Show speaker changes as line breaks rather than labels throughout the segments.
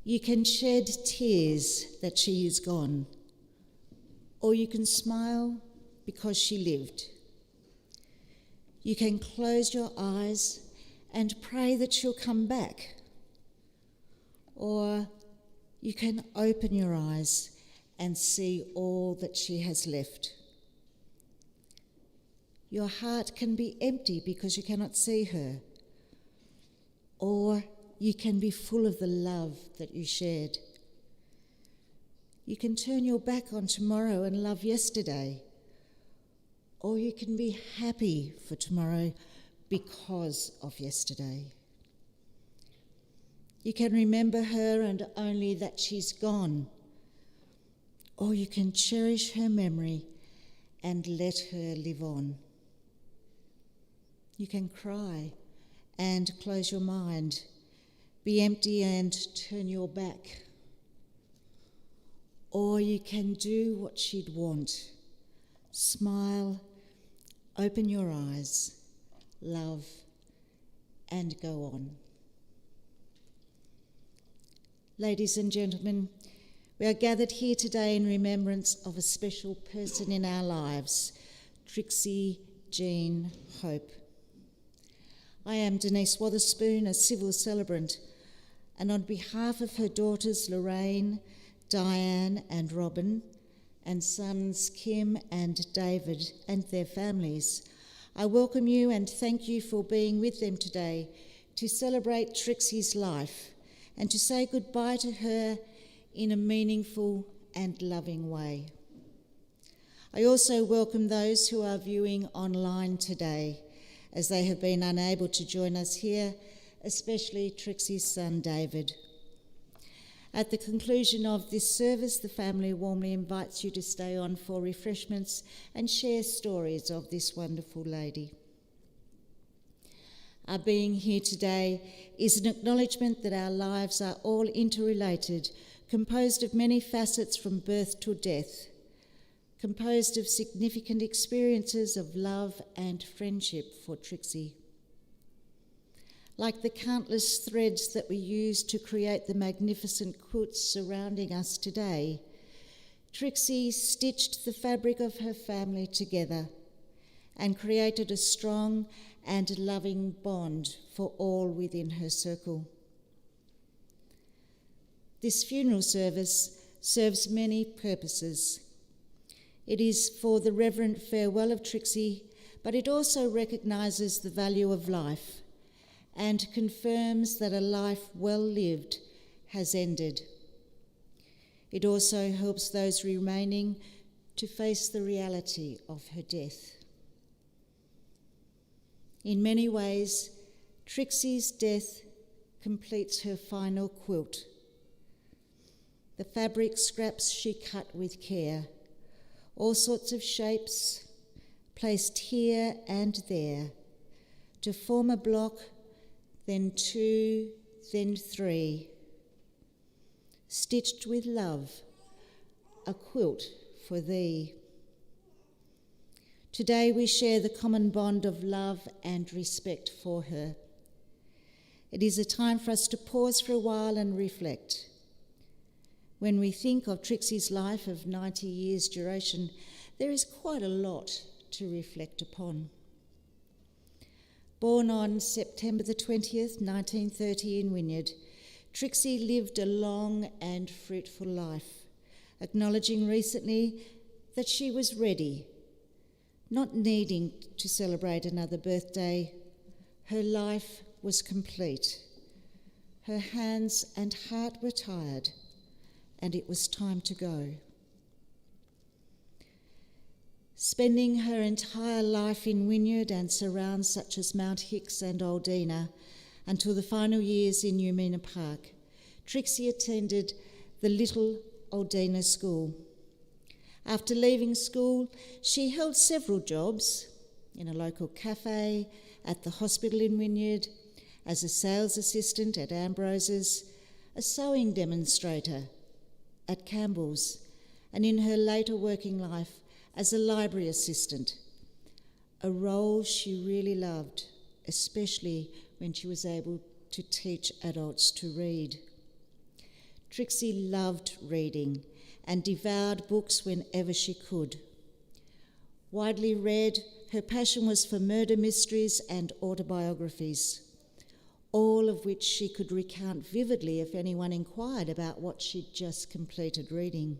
You can shed tears that she is gone, or you can smile because she lived. You can close your eyes and pray that she'll come back, or you can open your eyes and see all that she has left. Your heart can be empty because you cannot see her, or you can be full of the love that you shared. You can turn your back on tomorrow and love yesterday, or you can be happy for tomorrow because of yesterday. You can remember her and only that she's gone, or you can cherish her memory and let her live on. You can cry and close your mind, be empty and turn your back. Or you can do what she'd want, smile, open your eyes, love, and go on. Ladies and gentlemen, we are gathered here today in remembrance of a special person in our lives, Trixie Jean Hope. I am Denise Wotherspoon, a civil celebrant, and on behalf of her daughters Lorraine, Diane and Robin, and sons Kim and David and their families, I welcome you and thank you for being with them today to celebrate Trixie's life and to say goodbye to her in a meaningful and loving way. I also welcome those who are viewing online today, as they have been unable to join us here, especially Trixie's son David. At the conclusion of this service, the family warmly invites you to stay on for refreshments and share stories of this wonderful lady. Our being here today is an acknowledgement that our lives are all interrelated, composed of many facets from birth to death, composed of significant experiences of love and friendship for Trixie. Like the countless threads that we use to create the magnificent quilts surrounding us today, Trixie stitched the fabric of her family together and created a strong and loving bond for all within her circle. This funeral service serves many purposes. It is for the reverent farewell of Trixie, but it also recognises the value of life and confirms that a life well lived has ended. It also helps those remaining to face the reality of her death. In many ways, Trixie's death completes her final quilt. The fabric scraps she cut with care, all sorts of shapes, placed here and there, to form a block, then two, then three. Stitched with love, a quilt for thee. Today we share the common bond of love and respect for her. It is a time for us to pause for a while and reflect. When we think of Trixie's life of 90 years duration, there is quite a lot to reflect upon. Born on September the 20th, 1930 in Wynyard, Trixie lived a long and fruitful life, acknowledging recently that she was ready, not needing to celebrate another birthday. Her life was complete. Her hands and heart were tired, and it was time to go. Spending her entire life in Wynyard and surrounds such as Mount Hicks and Aldina until the final years in Umina Park, Trixie attended the Little Aldina School. After leaving school, she held several jobs in a local cafe, at the hospital in Wynyard, as a sales assistant at Ambrose's, a sewing demonstrator at Campbell's, and in her later working life as a library assistant, a role she really loved, especially when she was able to teach adults to read. Trixie loved reading and devoured books whenever she could. Widely read, her passion was for murder mysteries and autobiographies, all of which she could recount vividly if anyone inquired about what she'd just completed reading.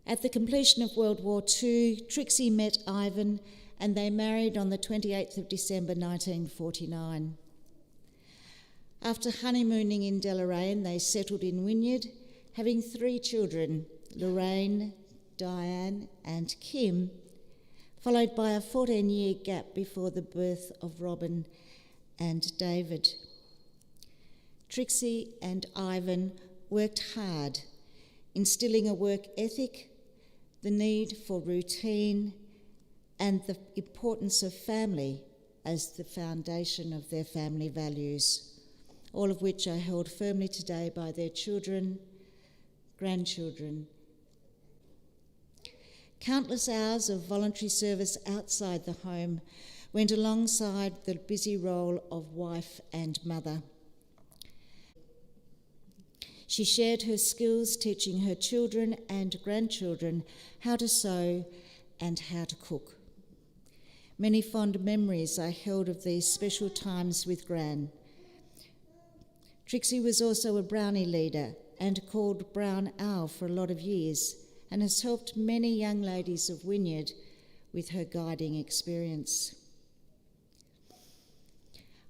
At the completion of World War II, Trixie met Ivan and they married on the 28th of December 1949. After honeymooning in Deloraine, they settled in Wynyard, having 3 children, Lorraine, Diane and Kim, followed by a 14-year gap before the birth of Robin and David. Trixie and Ivan worked hard, instilling a work ethic, the need for routine, and the importance of family as the foundation of their family values, all of which are held firmly today by their children, grandchildren. Countless hours of voluntary service outside the home went alongside the busy role of wife and mother. She shared her skills teaching her children and grandchildren how to sew and how to cook. Many fond memories are held of these special times with Gran. Trixie was also a brownie leader and called Brown Owl for a lot of years, and has helped many young ladies of Wynyard with her guiding experience.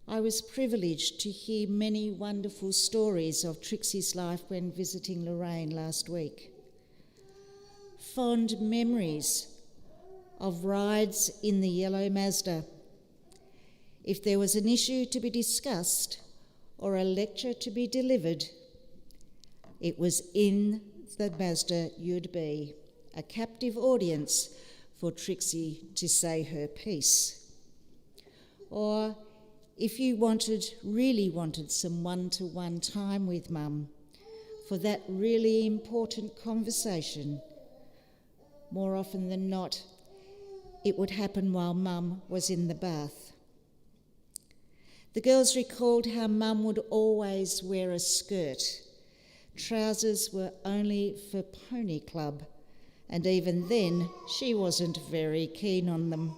I was privileged to hear many wonderful stories of Trixie's life when visiting Lorraine last week. Fond memories of rides in the yellow Mazda. If there was an issue to be discussed or a lecture to be delivered, it was in the Mazda you'd be, a captive audience for Trixie to say her piece. Or if you really wanted some one-to-one time with Mum for that really important conversation, more often than not, it would happen while Mum was in the bath. The girls recalled how Mum would always wear a skirt. Trousers were only for pony club, and even then she wasn't very keen on them.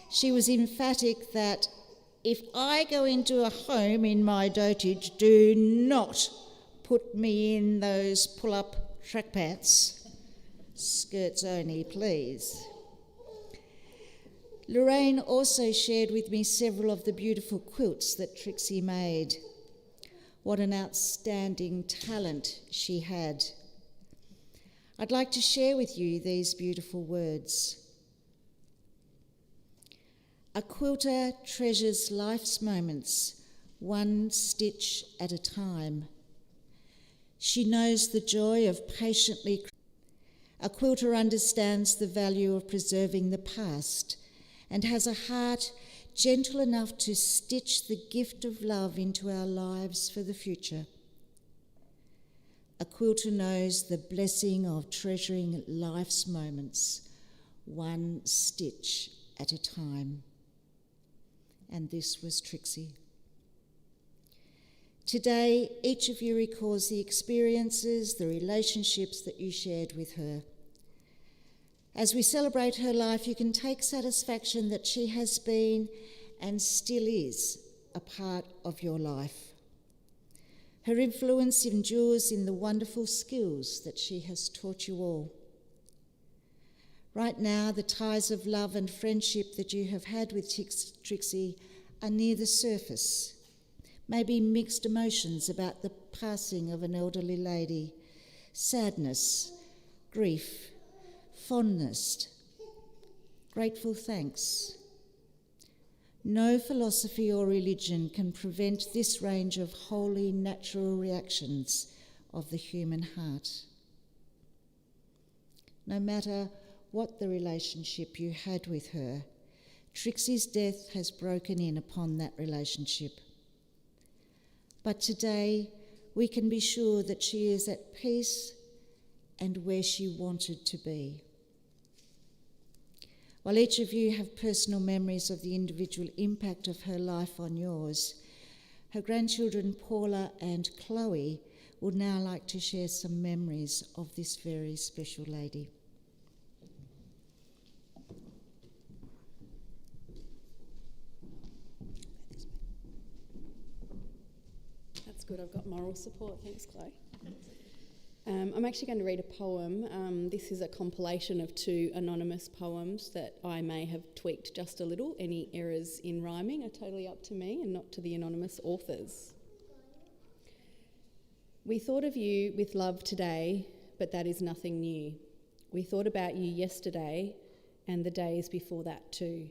She was emphatic that if I go into a home in my dotage, do not put me in those pull-up track pants. Skirts only, please. Lorraine also shared with me several of the beautiful quilts that Trixie made. What an outstanding talent she had. I'd like to share with you these beautiful words. A quilter treasures life's moments, one stitch at a time. She knows the joy of patiently. A quilter understands the value of preserving the past and has a heart gentle enough to stitch the gift of love into our lives for the future. A quilter knows the blessing of treasuring life's moments, one stitch at a time. And this was Trixie. Today, each of you recalls the experiences, the relationships that you shared with her. As we celebrate her life, you can take satisfaction that she has been and still is a part of your life. Her influence endures in the wonderful skills that she has taught you all. Right now, the ties of love and friendship that you have had with Trixie are near the surface. Maybe mixed emotions about the passing of an elderly lady, sadness, grief, fondness, grateful thanks. No philosophy or religion can prevent this range of wholly natural reactions of the human heart. No matter what the relationship you had with her, Trixie's death has broken in upon that relationship. But today, we can be sure that she is at peace and where she wanted to be. While each of you have personal memories of the individual impact of her life on yours, Her grandchildren Paula and Chloe would now like to share some memories of this very special lady.
That's good, I've got moral support, thanks Chloe. I'm actually going to read a poem. This is a compilation of 2 anonymous poems that I may have tweaked just a little. Any errors in rhyming are totally up to me and not to the anonymous authors. We thought of you with love today, but that is nothing new. We thought about you yesterday and the days before that too.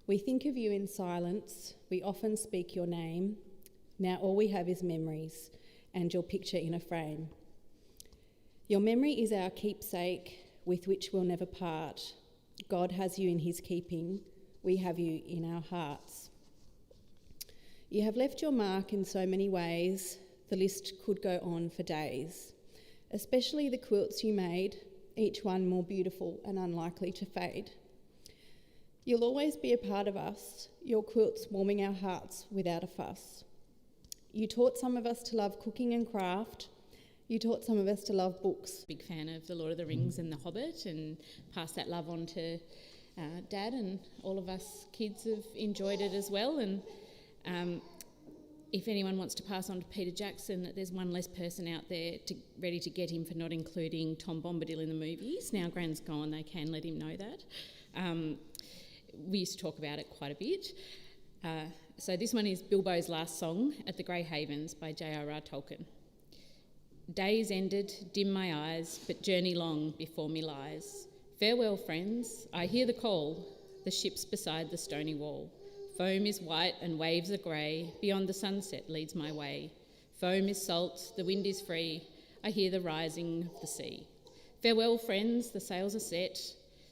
We think of you in silence, we often speak your name. Now all we have is memories and your picture in a frame. Your memory is our keepsake with which we'll never part. God has you in his keeping, we have you in our hearts. You have left your mark in so many ways, the list could go on for days. Especially the quilts you made, each one more beautiful and unlikely to fade. You'll always be a part of us, your quilts warming our hearts without a fuss. You taught some of us to love cooking and craft. You taught some of us to love books.
Big fan of The Lord of the Rings and The Hobbit, and pass that love on to Dad, and all of us kids have enjoyed it as well. And if anyone wants to pass on to Peter Jackson that there's one less person out there ready to get him for not including Tom Bombadil in the movies, now Gran's gone, they can let him know that. We used to talk about it quite a bit. So this one is Bilbo's last song at the Grey Havens by J.R.R. Tolkien. Days ended, dim my eyes, but journey long before me lies. Farewell, friends, I hear the call, the ships beside the stony wall. Foam is white and waves are grey, beyond the sunset leads my way. Foam is salt, the wind is free, I hear the rising of the sea. Farewell, friends, the sails are set,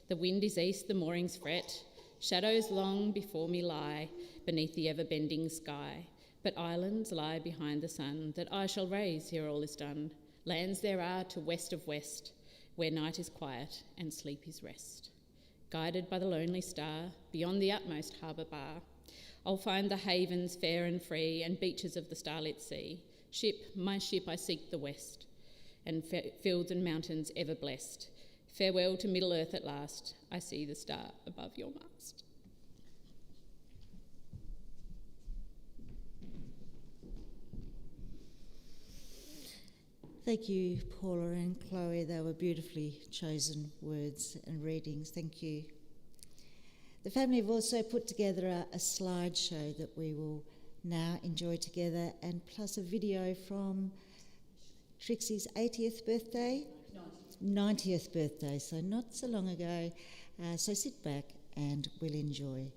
the wind is east, the moorings fret. Shadows long before me lie, beneath the ever-bending sky. But islands lie behind the sun that I shall raise ere all is done. Lands there are to west of west, where night is quiet and sleep is rest. Guided by the lonely star, beyond the utmost harbour bar, I'll find the havens fair and free and beaches of the starlit sea. Ship, my ship, I seek the west, and fields and mountains ever blessed. Farewell to Middle Earth at last, I see the star above your mast.
Thank you, Paula and Chloe. They were beautifully chosen words and readings. Thank you. The family have also put together a slideshow that we will now enjoy together, and plus a video from Trixie's 80th birthday? 90th birthday, so not so long ago. So sit back and we'll enjoy.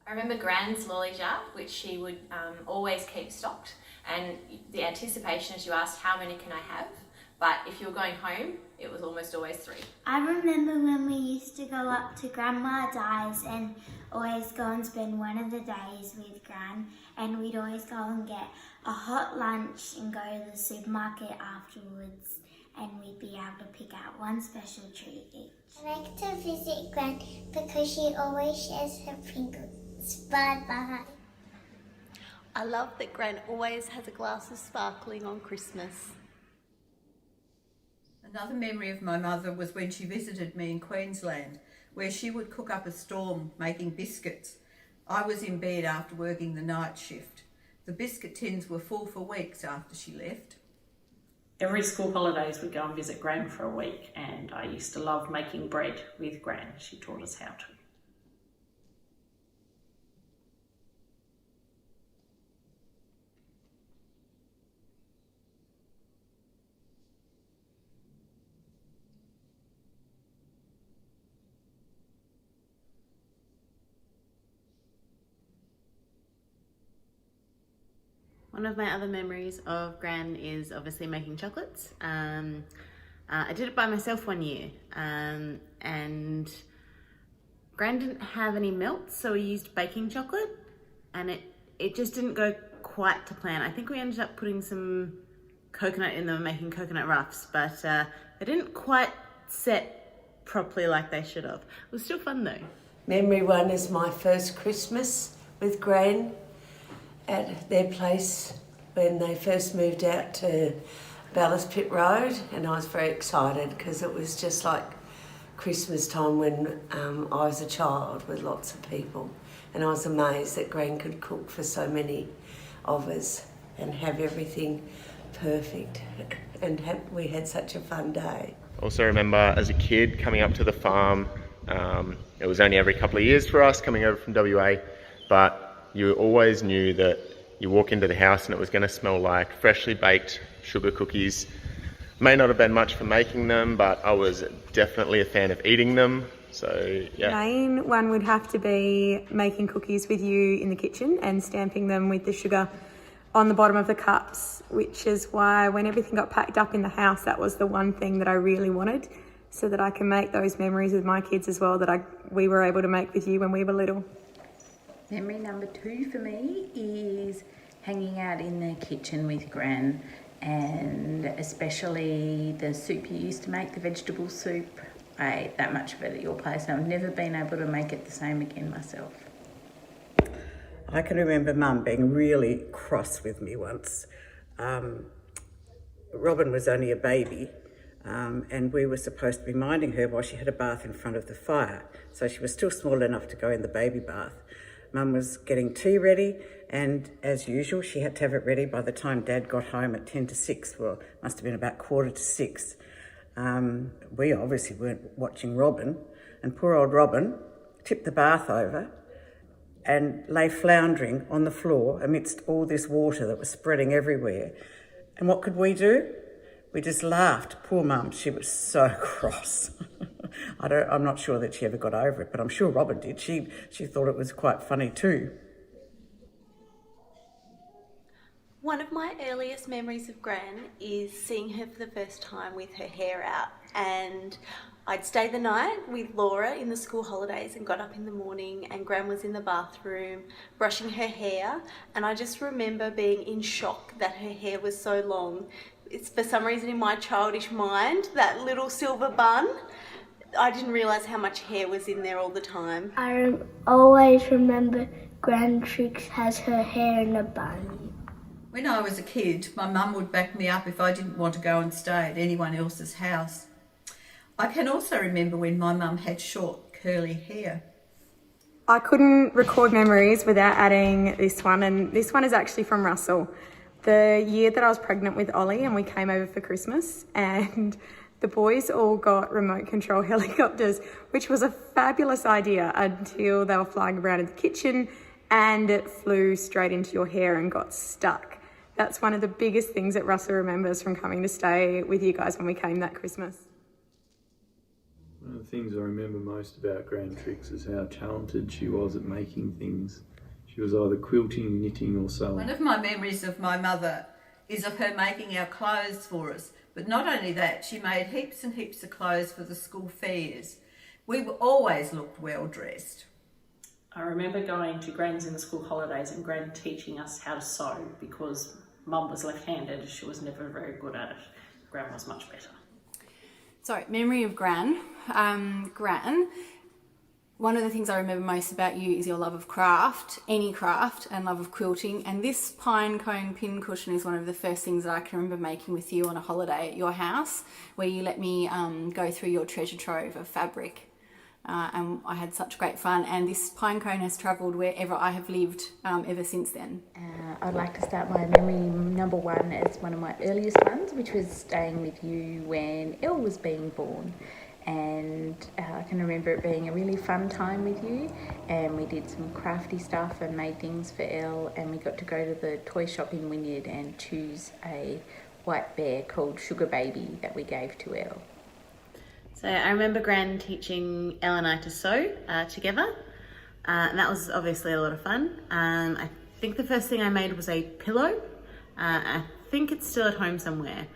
I remember Gran's lolly jar, which she would always keep stocked, and the anticipation as you asked how many can I have, but if you were going home, it was almost always 3.
I remember when we used to go up to Grandma Di's and always go and spend one of the days with Gran, and we'd always go and get a hot lunch and go to the supermarket afterwards, and we'd be able to pick out one special treat each.
I like to visit Gran because she always shares her Pringles. Bye-bye.
I love that Gran always has a glass of sparkling on Christmas.
Another memory of my mother was when she visited me in Queensland, where she would cook up a storm making biscuits. I was in bed after working the night shift. The biscuit tins were full for weeks after she left.
Every school holidays we'd go and visit Gran for a week, and I used to love making bread with Gran. She taught us how to.
One of my other memories of Gran is obviously making chocolates. I did it by myself one year, and Gran didn't have any melts, so we used baking chocolate, and it just didn't go quite to plan. I think we ended up putting some coconut in them, making coconut ruffs, but they didn't quite set properly like they should have. It was still fun though.
Memory 1 is my first Christmas with Gran at their place when they first moved out to Ballas Pit Road, and I was very excited because it was just like Christmas time when I was a child with lots of people, and I was amazed that Gran could cook for so many of us and have everything perfect, and we had such a fun day.
Also remember as a kid coming up to the farm, it was only every couple of years for us coming over from WA, but you always knew that you walk into the house and it was going to smell like freshly baked sugar cookies. May not have been much for making them, but I was definitely a fan of eating them. So yeah.
Main one would have to be making cookies with you in the kitchen and stamping them with the sugar on the bottom of the cups, which is why when everything got packed up in the house, that was the one thing that I really wanted, so that I can make those memories with my kids as well that we were able to make with you when we were little.
Memory number 2 for me is hanging out in the kitchen with Gran, and especially the soup you used to make, the vegetable soup. I ate that much of it at your place, and I've never been able to make it the same again myself.
I can remember Mum being really cross with me once. Robin was only a baby, and we were supposed to be minding her while she had a bath in front of the fire, so she was still small enough to go in the baby bath. Mum was getting tea ready, and as usual, she had to have it ready by the time Dad got home at 10 to 6. Well, it must have been about 5:45. We obviously weren't watching Robin, and poor old Robin tipped the bath over and lay floundering on the floor amidst all this water that was spreading everywhere. And what could we do? We just laughed. Poor Mum, she was so cross. I'm not sure that she ever got over it, but I'm sure Robin did. She thought it was quite funny too.
One of my earliest memories of Gran is seeing her for the first time with her hair out, and I'd stayed the night with Laura in the school holidays and got up in the morning, and Gran was in the bathroom brushing her hair, and I just remember being in shock that her hair was so long. It's for some reason in my childish mind, that little silver bun, I didn't realise how much hair was in there all the time.
I always remember Gran Trix has her hair in a bun.
When I was a kid, my mum would back me up if I didn't want to go and stay at anyone else's house. I can also remember when my mum had short, curly hair.
I couldn't record memories without adding this one, and this one is actually from Russell. The year that I was pregnant with Ollie and we came over for Christmas, and the boys all got remote control helicopters, which was a fabulous idea until they were flying around in the kitchen and it flew straight into your hair and got stuck. That's one of the biggest things that Russell remembers from coming to stay with you guys when we came that Christmas.
One of the things I remember most about Gran Trix is how talented she was at making things. She was either quilting, knitting or sewing.
One of my memories of my mother is of her making our clothes for us. But not only that, she made heaps and heaps of clothes for the school fairs. We always looked well dressed.
I remember going to Gran's in the school holidays and Gran teaching us how to sew because Mum was left-handed. She was never very good at it. Gran was much better.
So, memory of Gran. Gran, one of the things I remember most about you is your love of craft, any craft, and love of quilting. And this pine cone pin cushion is one of the first things that I can remember making with you on a holiday at your house, where you let me go through your treasure trove of fabric. And I had such great fun, and this pine cone has travelled wherever I have lived ever since then.
I'd like to start my memory number one as one of my earliest ones, which was staying with you when Elle was being born. And I can remember it being a really fun time with you, and we did some crafty stuff and made things for Elle, and we got to go to the toy shop in Wynyard and choose a white bear called Sugar Baby that we gave to Elle.
So I remember Gran teaching Elle and I to sew together, and that was obviously a lot of fun. I think the first thing I made was a pillow. I think it's still at home somewhere,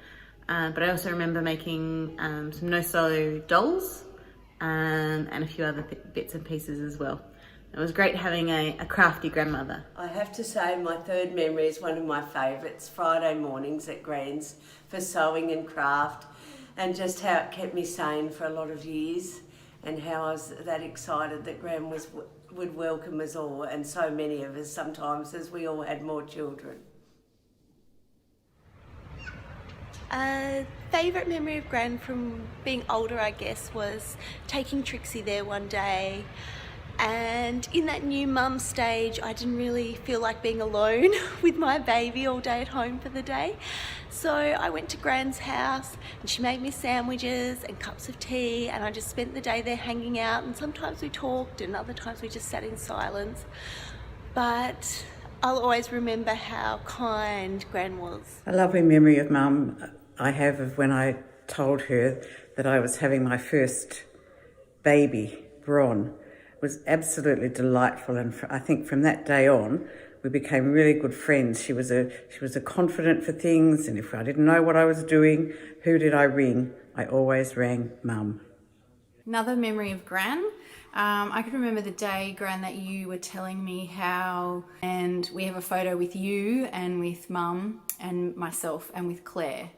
but I also remember making some no-sew dolls and a few other bits and pieces as well. It was great having a crafty grandmother.
I have to say my third memory is one of my favourites, Friday mornings at Gran's for sewing and craft. And just how it kept me sane for a lot of years, and how I was that excited that Gran would welcome us all, and so many of us sometimes as we all had more children.
Favourite memory of Gran from being older, I guess, was taking Trixie there one day. And in that new mum stage, I didn't really feel like being alone with my baby all day at home for the day. So I went to Gran's house and she made me sandwiches and cups of tea, and I just spent the day there hanging out, and sometimes we talked and other times we just sat in silence. But I'll always remember how kind Gran was.
A lovely memory of Mum I have of when I told her that I was having my first baby, Bron. Was absolutely delightful, and I think from that day on we became really good friends. She was a confident for things, and if I didn't know what I was doing, who did I ring? I always rang Mum.
Another memory of Gran. I can remember the day, Gran, that you were telling me how, and we have a photo with you and with Mum and myself and with Claire,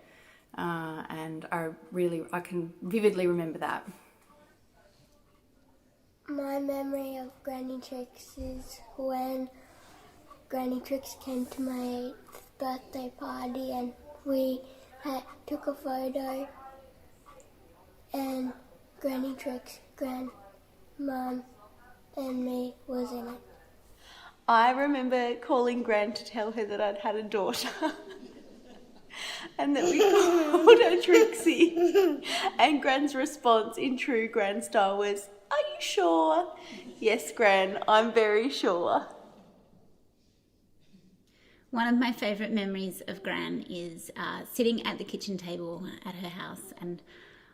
and I can vividly remember that.
My memory of Granny Trix is when Granny Trix came to my 8th birthday party, and we took a photo, and Granny Trix, Gran, Mum and me was in it.
I remember calling Gran to tell her that I'd had a daughter and that we called her Trixie, and Gran's response in true Gran style was, "Are you sure?" "Yes, Gran, I'm very sure."
One of my favourite memories of Gran is sitting at the kitchen table at her house, and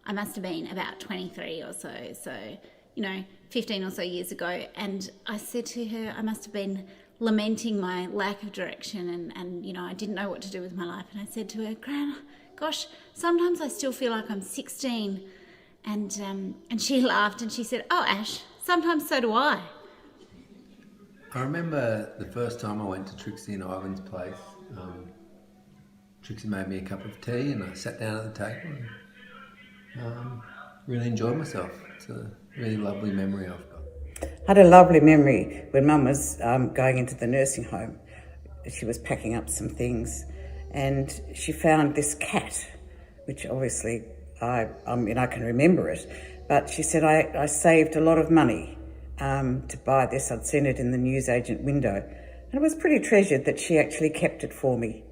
I must have been about 23 or so, 15 or so years ago, and I said to her, I must have been lamenting my lack of direction and I didn't know what to do with my life, and I said to her, Gran, gosh, sometimes I still feel like I'm 16, and she laughed and she said, oh Ash, sometimes so do I.
I remember the first time I went to Trixie and Ivan's place. Trixie made me a cup of tea and I sat down at the table and really enjoyed myself. It's a really lovely memory I've got.
I had a lovely memory when Mum was going into the nursing home. She was packing up some things and she found this cat, which obviously I can remember it, but she said, I saved a lot of money to buy this. I'd seen it in the newsagent window, and it was pretty treasured that she actually kept it for me.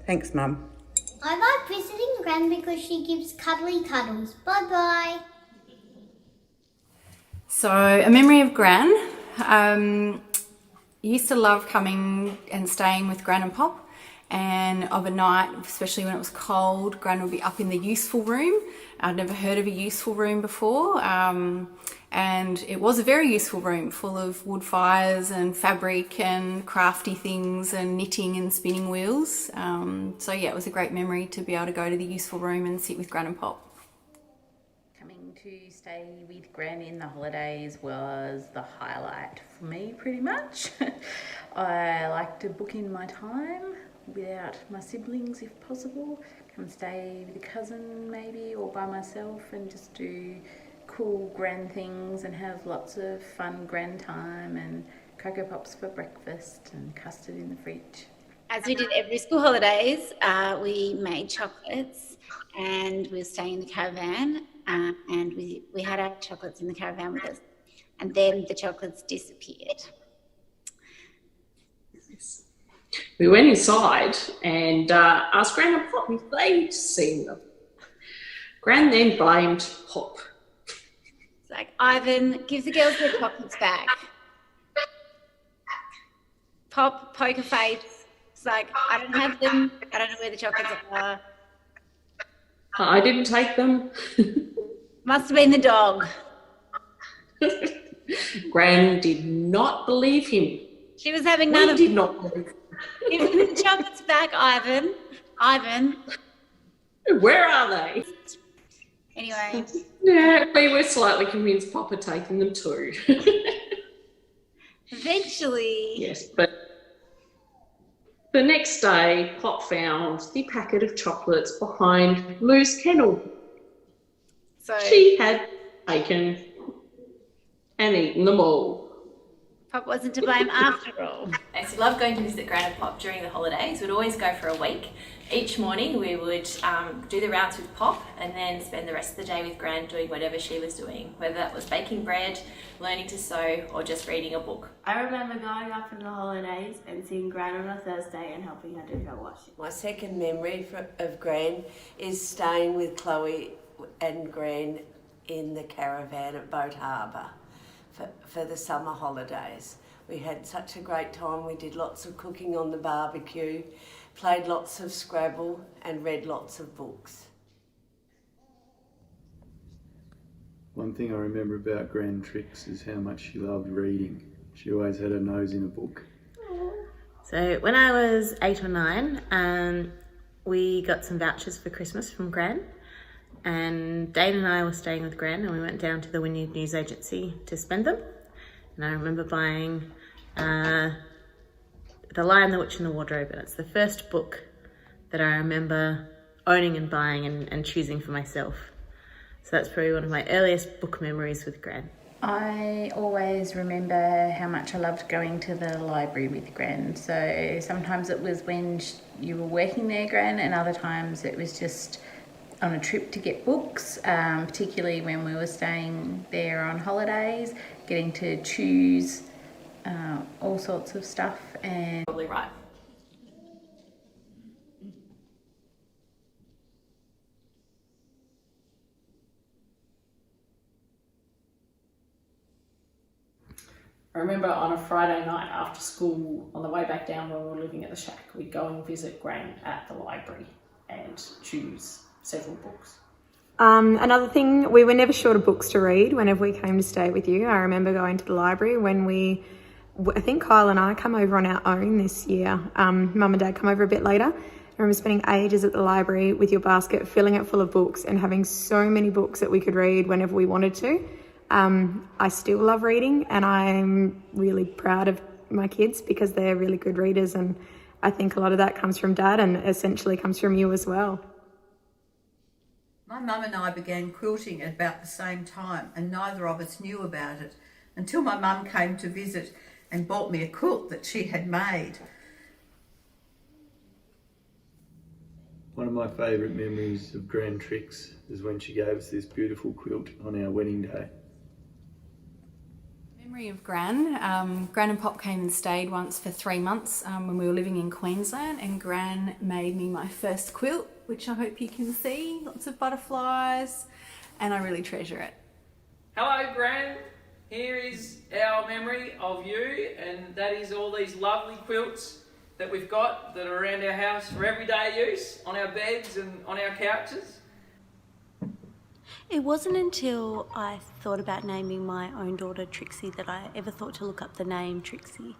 Thanks, Mum.
I like visiting Gran because she gives cuddly cuddles. Bye-bye.
So, a memory of Gran. Used to love coming and staying with Gran and Pop,
and of a night, especially when it was cold, Gran would be up in the useful room. I'd never heard of a useful room before, and it was a very useful room full of wood fires and fabric and crafty things and knitting and spinning wheels. So yeah, it was a great memory to be able to go to the useful room and sit with Gran and Pop.
Coming to stay with Gran in the holidays was the highlight for me, pretty much. I like to book in my time without my siblings if possible. Come stay with a cousin maybe, or by myself, and just do cool Gran things and have lots of fun Gran time, and Cocoa Pops for breakfast and custard in the fridge.
As we did every school holidays, we made chocolates, and we were staying in the caravan, and we had our chocolates in the caravan with us, and then the chocolates disappeared.
We went inside and asked Gran and Pop if they'd seen them. Gran then blamed Pop.
It's like, Ivan, give the girls their chocolates back. Pop, poker face. It's like, I don't have them. I don't know where the chocolates are.
I didn't take them.
Must have been the dog.
Gran did not believe him.
She was having none of
them. We did not believe him.
Give them the chocolates back, Ivan. Ivan.
Where are they?
Anyway.
Yeah, we were slightly convinced Pop had taken them too.
Eventually.
Yes, but the next day, Pop found the packet of chocolates behind Lou's kennel.
So
she had taken and eaten them all.
Pop wasn't to blame after all.
I used to love going to visit Gran and Pop during the holidays. We'd always go for a week. Each morning we would do the rounds with Pop and then spend the rest of the day with Gran doing whatever she was doing, whether that was baking bread, learning to sew, or just reading a book.
I remember going up in the holidays and seeing Gran on a Thursday and helping her do her washing.
My second memory of Gran is staying with Chloe and Gran in the caravan at Boat Harbour for the summer holidays. We had such a great time. We did lots of cooking on the barbecue, played lots of Scrabble and read lots of books.
One thing I remember about Gran Trix is how much she loved reading. She always had her nose in a book.
So when I was 8 or 9, we got some vouchers for Christmas from Gran, and Dane and I were staying with Gran, and we went down to the Wynyard News Agency to spend them. And I remember buying The Lion, the Witch and the Wardrobe, and it's the first book that I remember owning and buying and choosing for myself. So that's probably one of my earliest book memories with Gran.
I always remember how much I loved going to the library with Gran. So sometimes it was when you were working there, Gran, and other times it was just on a trip to get books, particularly when we were staying there on holidays, getting to choose all sorts of stuff. And
probably right.
I remember on a Friday night after school, on the way back down when we were living at the shack, we'd go and visit Gran at the library and choose several books.
Another thing, we were never short of books to read whenever we came to stay with you. I remember going to the library when I think Kyle and I come over on our own this year. Mum and Dad come over a bit later. I remember spending ages at the library with your basket, filling it full of books and having so many books that we could read whenever we wanted to. I still love reading, and I'm really proud of my kids because they're really good readers, and I think a lot of that comes from Dad and essentially comes from you as well.
My mum and I began quilting at about the same time, and neither of us knew about it until my mum came to visit and bought me a quilt that she had made.
One of my favourite memories of Gran Trix is when she gave us this beautiful quilt on our wedding day.
Memory of Gran. Gran and Pop came and stayed once for 3 months when we were living in Queensland, and Gran made me my first quilt, which I hope you can see. Lots of butterflies, and I really treasure it.
Hello, Gran. Here is our memory of you, and that is all these lovely quilts that we've got that are around our house for everyday use, on our beds and on our couches.
It wasn't until I thought about naming my own daughter Trixie that I ever thought to look up the name Trixie.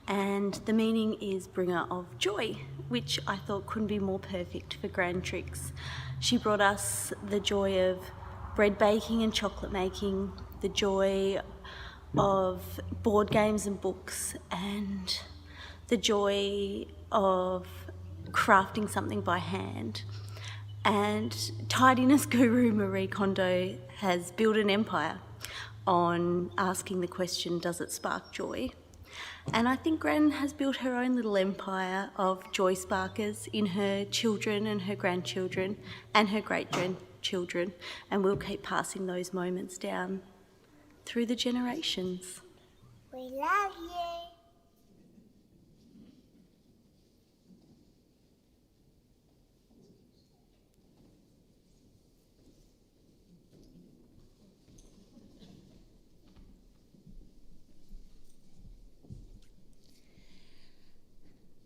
And the meaning is bringer of joy, which I thought couldn't be more perfect for Grand Trix. She brought us the joy of bread baking and chocolate making, the joy of board games and books, and the joy of crafting something by hand. And tidiness guru Marie Kondo has built an empire on asking the question, does it spark joy? And I think Gran has built her own little empire of joy sparkers in her children and her grandchildren and her great-grandchildren, and we'll keep passing those moments down through the generations.
We love you.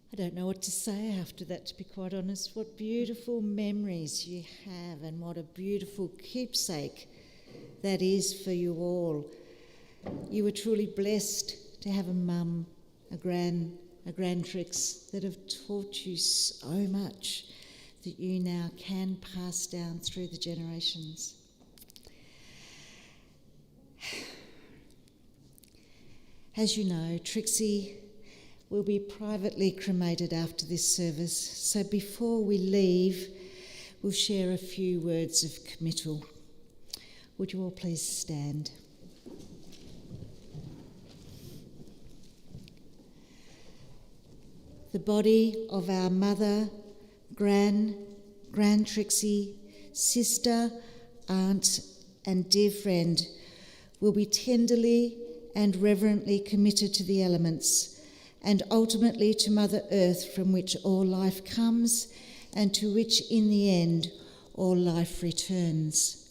I don't know what to say after that, to be quite honest. What beautiful memories you have, and what a beautiful keepsake that is for you all. You were truly blessed to have a mum, a grand Trix that have taught you so much that you now can pass down through the generations. As you know, Trixie will be privately cremated after this service, so before we leave, we'll share a few words of committal. Would you all please stand? The body of our mother, Grand Trixie, sister, aunt, and dear friend will be tenderly and reverently committed to the elements, and ultimately to Mother Earth, from which all life comes and to which in the end all life returns.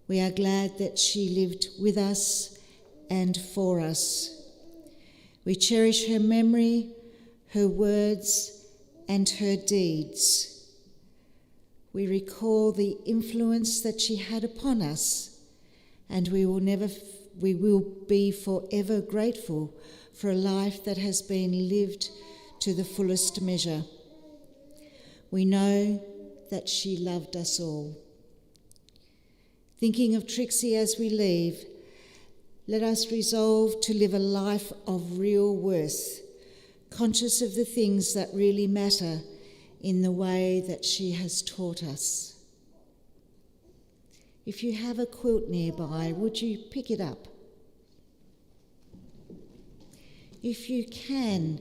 We are glad that she lived with us and for us. We cherish her memory, her words, and her deeds. We recall the influence that she had upon us, and we will be forever grateful for a life that has been lived to the fullest measure. We know that she loved us all. Thinking of Trixie as we leave, let us resolve to live a life of real worth, conscious of the things that really matter in the way that she has taught us. If you have a quilt nearby, would you pick it up? If you can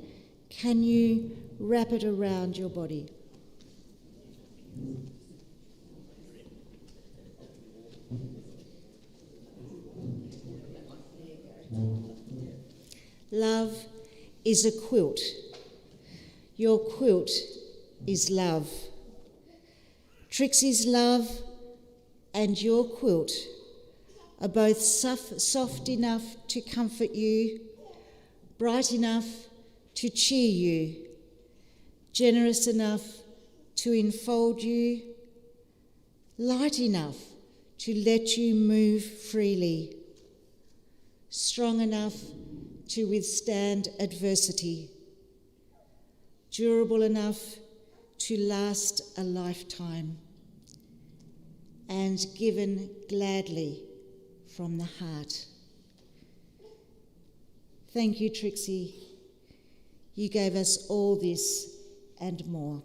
you wrap it around your body? Love is a quilt. Your quilt is love. Trixie's love and your quilt are both soft enough to comfort you, bright enough to cheer you, generous enough to enfold you, light enough to let you move freely, strong enough to withstand adversity, durable enough to last a lifetime, and given gladly from the heart. Thank you, Trixie. You gave us all this and more.